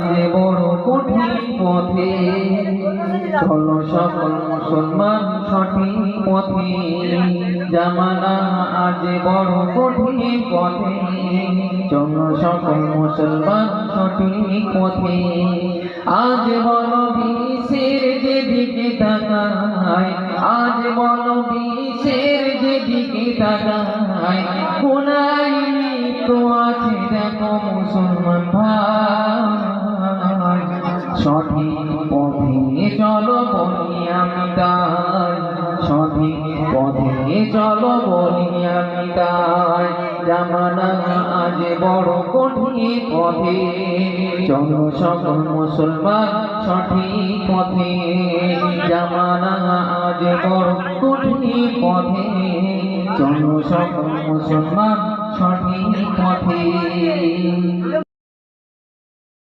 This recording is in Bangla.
যে বড় কঠিন পথে চলো সকল মুসলমান সঠিক পথে। জামানা আজ বড় কঠিন পথে চলো সকল মুসলমান সঠিক পথে। আজ বলো বিশ্বের যেদিকে তাকায়, আজ বলো বিশ্বের যেদিকে তাকায়, কোনায় তো আছে দেখো মুসলমান ভাই। সঠিক পথে চলো বলি আমি তাই, সঠিক পথে চলো বলি আমি তাই। জামানা আজ বড় কঠিন পথে চলো সকল মুসলমান সঠিক পথে। জামানা আজ বড় কঠিন পথে চলো সকল মুসলমান সঠিক পথে।